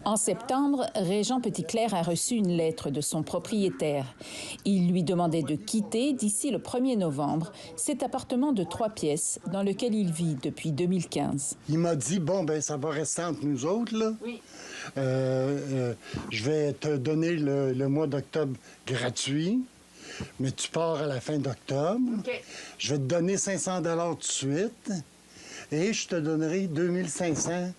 En septembre, Régent Petitclerc a reçu une lettre de son propriétaire. Il lui demandait de quitter d'ici le 1er novembre cet appartement de 3 pièces dans lequel il vit depuis 2015. Il m'a dit, bon, ben ça va rester entre nous autres, là. Oui. Je vais te donner le mois d'octobre gratuit, mais tu pars à la fin d'octobre. OK. Je vais te donner 500 $ tout de suite et je te donnerai 2500.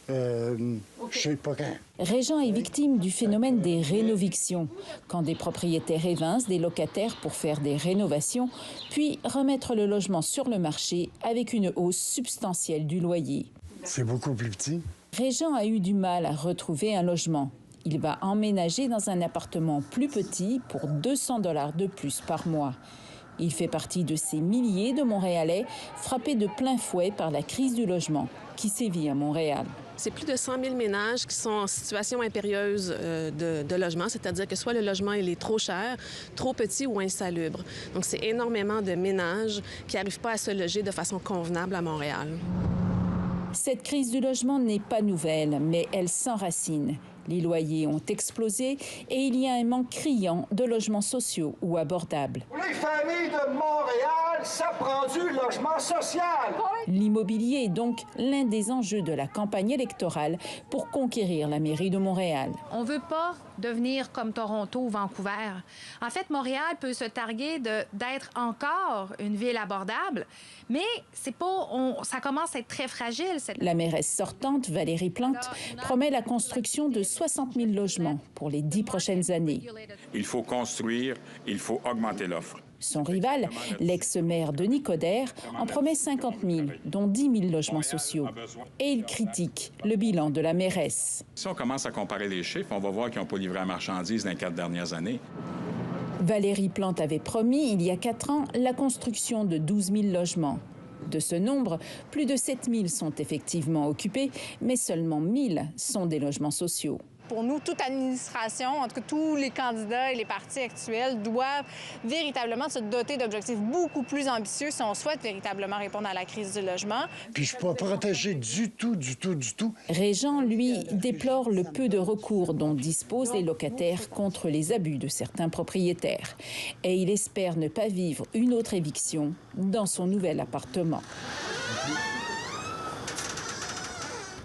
Je sais pas quand. Régent est victime du phénomène des rénovictions, quand des propriétaires évincent des locataires pour faire des rénovations, puis remettre le logement sur le marché avec une hausse substantielle du loyer. C'est beaucoup plus petit. Régent a eu du mal à retrouver un logement. Il va emménager dans un appartement plus petit pour 200 $ de plus par mois. Il fait partie de ces milliers de Montréalais frappés de plein fouet par la crise du logement qui sévit à Montréal. C'est plus de 100 000 ménages qui sont en situation impérieuse de logement, c'est-à-dire que soit le logement il est trop cher, trop petit ou insalubre. Donc, c'est énormément de ménages qui n'arrivent pas à se loger de façon convenable à Montréal. Cette crise du logement n'est pas nouvelle, mais elle s'enracine. Les loyers ont explosé et il y a un manque criant de logements sociaux ou abordables. Pour les familles de Montréal, ça prend du logement social. L'immobilier est donc l'un des enjeux de la campagne électorale pour conquérir la mairie de Montréal. On ne veut pas devenir comme Toronto ou Vancouver. En fait, Montréal peut se targuer d'être encore une ville abordable, mais c'est pas, ça commence à être très fragile. La mairesse sortante, Valérie Plante, promet la construction de 60 000 logements pour les 10 prochaines années. Il faut construire, il faut augmenter l'offre. Son rival, l'ex-maire Denis Coderre, en promet 50 000, dont 10 000 logements sociaux. Et il critique le bilan de la mairesse. Si on commence à comparer les chiffres, on va voir qu'ils n'ont pas livré la marchandise dans les 4 dernières années. Valérie Plante avait promis, il y a 4 ans, la construction de 12 000 logements. De ce nombre, plus de 7 000 sont effectivement occupés, mais seulement 1 000 sont des logements sociaux. Pour nous, toute administration, en tout cas tous les candidats et les partis actuels doivent véritablement se doter d'objectifs beaucoup plus ambitieux si on souhaite véritablement répondre à la crise du logement. Puis je ne suis pas protégé du tout. Régent, lui, déplore le peu de recours dont disposent les locataires contre les abus de certains propriétaires. Et il espère ne pas vivre une autre éviction dans son nouvel appartement.